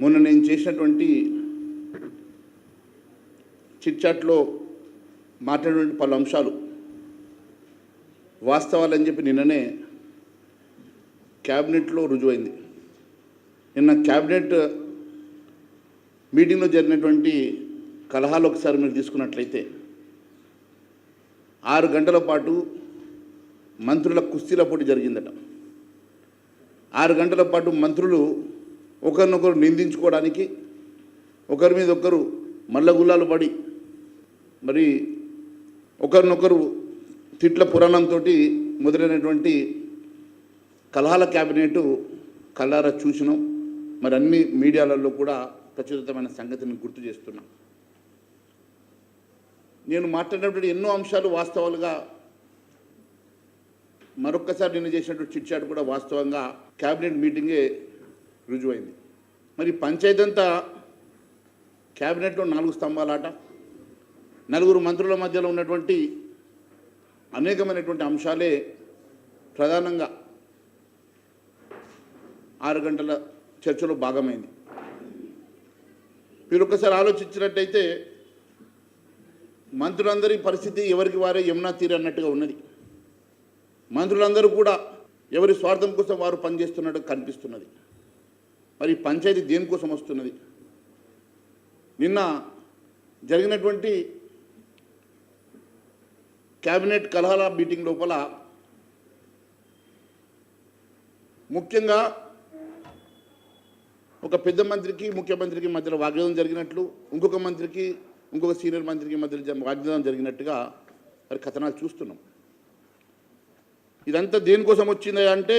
మొన్న నేను చేసినటువంటి చిట్చాట్లో మాట్లాడినటువంటి పలు అంశాలు వాస్తవాలని చెప్పి నిన్ననే క్యాబినెట్లో రుజువైంది. నిన్న క్యాబినెట్ మీటింగ్లో జరిగినటువంటి కలహాలు ఒకసారి మీరు తీసుకున్నట్లయితే 6 గంటల పాటు మంత్రుల కుస్తీల పోటీ జరిగిందట. 6 గంటల పాటు మంత్రులు ఒకరినొకరు నిందించుకోవడానికి, ఒకరి మీద ఒకరు మల్లగుల్లాలు పడి మరి ఒకరినొకరు తిట్ల పురాణంతో మొదలైనటువంటి కలహాల క్యాబినెట్ కళ్ళారా చూసినాం. మరి అన్ని మీడియాలలో కూడా ప్రచురితమైన సంగతిని గుర్తు చేస్తున్నాం. నేను మాట్లాడినటువంటి ఎన్నో అంశాలు వాస్తవాలుగా మరొక్కసారి నిన్న చేసినటువంటి చిట్చాట్ కూడా వాస్తవంగా క్యాబినెట్ మీటింగే రుజువైంది. మరి పంచాయతీ అంతా క్యాబినెట్లో 4 స్తంభాలాట, 4 మంత్రుల మధ్యలో ఉన్నటువంటి అనేకమైనటువంటి అంశాలే ప్రధానంగా 6 గంటల చర్చలో భాగమైంది. మీరు ఒక్కసారి ఆలోచించినట్టయితే మంత్రులందరి పరిస్థితి ఎవరికి వారే యమునా తీరు అన్నట్టుగా ఉన్నది. మంత్రులందరూ కూడా ఎవరి స్వార్థం కోసం వారు పనిచేస్తున్నట్టు కనిపిస్తున్నది. మరి పంచాయతీ దేనికోసం వస్తున్నది? నిన్న జరిగినటువంటి క్యాబినెట్ కలహాల మీటింగ్ లోపల ముఖ్యంగా ఒక పెద్ద మంత్రికి ముఖ్యమంత్రికి మధ్యలో వాగ్వాదం జరిగినట్లు, ఇంకొక మంత్రికి ఇంకొక సీనియర్ మంత్రికి మధ్యలో వాగ్వాదం జరిగినట్టుగా మరి కథనాలు చూస్తున్నాం. ఇదంతా దేనికోసం వచ్చింది అంటే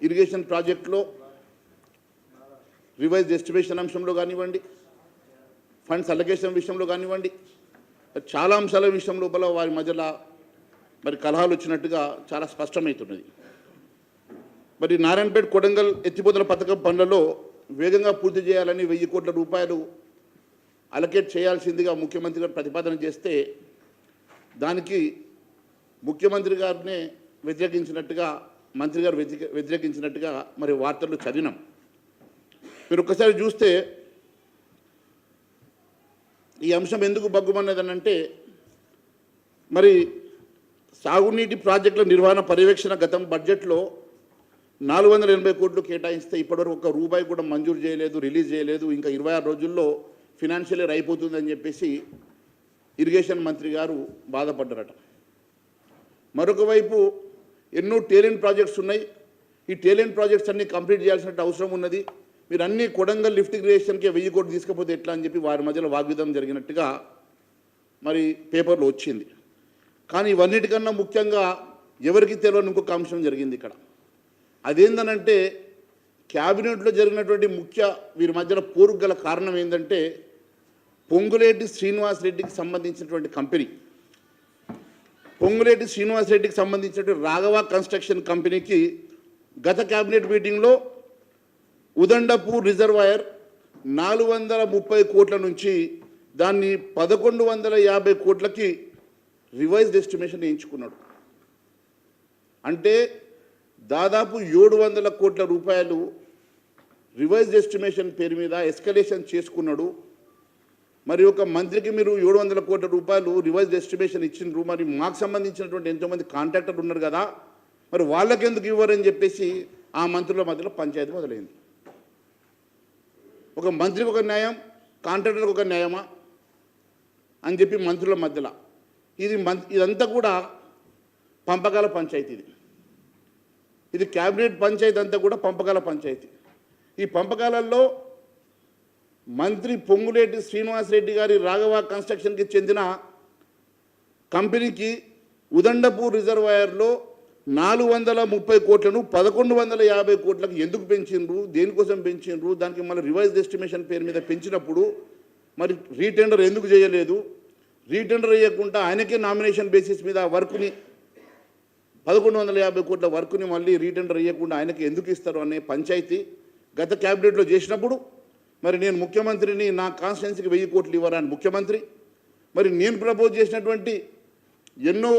ఇరిగేషన్ ప్రాజెక్టులో రివైజ్ ఎస్టిమేషన్ అంశంలో కానివ్వండి, ఫండ్స్ అలొకేషన్ విషయంలో కానివ్వండి, చాలా అంశాల విషయం లోపల వారి మధ్యలో మరి కలహాలు వచ్చినట్టుగా చాలా స్పష్టమవుతున్నది. మరి నారాయణపేట కొడంగల్ ఎత్తిపోతల పథకం పనులలో వేగంగా పూర్తి చేయాలని 1000 కోట్ల రూపాయలు అలొకేట్ చేయాల్సిందిగా ముఖ్యమంత్రి గారు ప్రతిపాదన చేస్తే దానికి ముఖ్యమంత్రి గారినే వ్యతిరేకించినట్టుగా, మంత్రి గారు వ్యతిరేకించినట్టుగా మరి వార్తలు చదివినాం. మీరు ఒక్కసారి చూస్తే ఈ అంశం ఎందుకు బగ్గుమన్నదనంటే మరి సాగునీటి ప్రాజెక్టుల నిర్వహణ పర్యవేక్షణ గతం బడ్జెట్లో 480 కోట్లు కేటాయిస్తే ఇప్పటివరకు ₹1 కూడా మంజూరు చేయలేదు, రిలీజ్ చేయలేదు. ఇంకా 26 రోజుల్లో ఫినాన్షియల్ ఇయర్ అయిపోతుందని చెప్పేసి ఇరిగేషన్ మంత్రి గారు బాధపడ్డారట. మరొక వైపు ఎన్నో టేలెంట్ ప్రాజెక్ట్స్ ఉన్నాయి. ఈ టేలెంట్ ప్రాజెక్ట్స్ అన్నీ కంప్లీట్ చేయాల్సిన అవసరం ఉన్నది. మీరు అన్ని కొడంగల్ లిఫ్ట్ ఇరిగేషన్కే 1000 కోట్లు తీసుకపోతే ఎట్లా అని చెప్పి వారి మధ్యలో వాగ్విదం జరిగినట్టుగా మరి పేపర్లో వచ్చింది. కానీ ఇవన్నిటికన్నా ముఖ్యంగా ఎవరికి తెలియని ఇంకొక అంశం జరిగింది ఇక్కడ. అదేందనంటే క్యాబినెట్లో జరిగినటువంటి వీరి మధ్యలో పోరుకు గల కారణం ఏంటంటే పొంగులేటి శ్రీనివాసరెడ్డికి సంబంధించినటువంటి కంపెనీ, పొంగులేటి శ్రీనివాసరెడ్డికి సంబంధించినటువంటి రాఘవ కన్స్ట్రక్షన్ కంపెనీకి గత క్యాబినెట్ మీటింగ్లో ఉదండపూర్ రిజర్వాయర్ 430 కోట్ల నుంచి దాన్ని 1150 కోట్లకి రివైజ్డ్ ఎస్టిమేషన్ వేయించుకున్నాడు. అంటే దాదాపు 700 కోట్ల రూపాయలు రివైజ్డ్ ఎస్టిమేషన్ పేరు మీద ఎస్కలేషన్ చేసుకున్నాడు. మరి ఒక మంత్రికి మీరు 700 కోట్ల రూపాయలు రివైజ్డ్ ఎస్టిమేషన్ ఇచ్చిండ్రు, మరి మాకు సంబంధించినటువంటి ఎంతోమంది కాంట్రాక్టర్లు ఉన్నారు కదా, మరి వాళ్ళకెందుకు ఇవ్వరని చెప్పేసి ఆ మంత్రుల మధ్యలో పంచాయతీ మొదలైంది. ఒక మంత్రికి ఒక న్యాయం, కాంట్రాక్టర్కి ఒక న్యాయమా అని చెప్పి మంత్రుల మధ్యలో ఇదంతా కూడా పంపకాల పంచాయతీ. ఇది క్యాబినెట్ పంచాయతీ అంతా కూడా పంపకాల పంచాయతీ. ఈ పంపకాలలో మంత్రి పొంగులేటి శ్రీనివాసరెడ్డి గారి రాఘవ కన్స్ట్రక్షన్కి చెందిన కంపెనీకి ఉదండపూర్ రిజర్వాయర్లో 430 కోట్లను 1150 కోట్లకు ఎందుకు పెంచిండ్రు, దేనికోసం పెంచిండ్రు, దానికి మళ్ళీ రివైజ్డ్ ఎస్టిమేషన్ పేరు మీద పెంచినప్పుడు మరి రీటెండర్ ఎందుకు చేయలేదు, రీటెండర్ చేయకుండా ఆయనకే నామినేషన్ బేసిస్ మీద వర్క్ని 1150 కోట్ల వర్క్ని మళ్ళీ రీటెండర్ చేయకుండా ఆయనకి ఎందుకు ఇస్తారు అనే పంచాయతీ గత క్యాబినెట్లో చేసినప్పుడు మరి నేను ముఖ్యమంత్రిని, నా కాన్స్టిట్యున్సీకి 1000 కోట్లు ఇవ్వరాని ముఖ్యమంత్రి, మరి నేను ప్రపోజ్ చేసినటువంటి ఎన్నో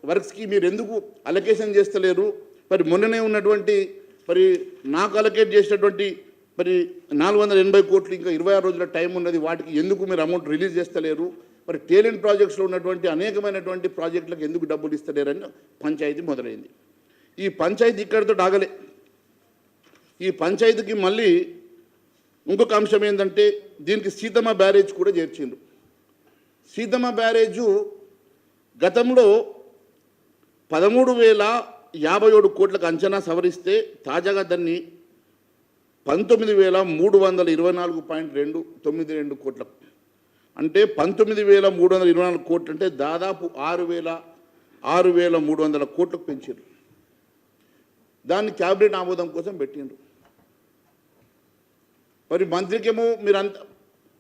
వర్క్స్కి మీరు ఎందుకు అలొకేషన్ చేస్తలేరు, మరి మొన్ననే ఉన్నటువంటి మరి నాకు అలొకేట్ చేసినటువంటి మరి 480 కోట్లు ఇంకా 26 రోజుల టైం ఉన్నది, వాటికి ఎందుకు మీరు అమౌంట్ రిలీజ్ చేస్తలేరు? మరి టేలెంట్ ప్రాజెక్ట్స్లో ఉన్నటువంటి అనేకమైనటువంటి ప్రాజెక్టులకు ఎందుకు డబ్బులు ఇస్తలేరని పంచాయతీ మొదలైంది. ఈ పంచాయతీ ఇక్కడితో ఆగలే. ఈ పంచాయతీకి మళ్ళీ ఇంకొక అంశం ఏంటంటే దీనికి సీతమ్మ బ్యారేజ్ కూడా చేర్చిండ్రు. సీతమ్మ బ్యారేజు గతంలో 13,057 కోట్లకు అంచనా సవరిస్తే తాజాగా దాన్ని 19,324.292 కోట్లకు, అంటే 19,324 కోట్లు, అంటే దాదాపు 6,300 కోట్లకు పెంచారు. దాన్ని క్యాబినెట్ ఆమోదం కోసం పెట్టిండ్రు. మరి మంత్రికేమో మీరు అంత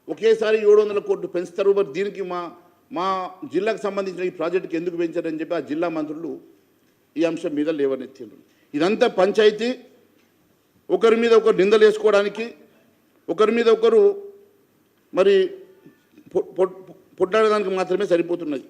ఒకేసారి 700 కోట్లు పెంచుతారు, మరి దీనికి మా జిల్లాకు సంబంధించిన ఈ ప్రాజెక్టుకి ఎందుకు పెంచారని చెప్పి ఆ జిల్లా మంత్రులు ఈ అంశం మీద లేవనెత్తిండ్రు. ఇదంతా పంచాయతీ ఒకరి మీద ఒకరు నిందలు వేసుకోవడానికి, ఒకరి మీద ఒకరు మరి పొట్లాడడానికి మాత్రమే సరిపోతున్నది.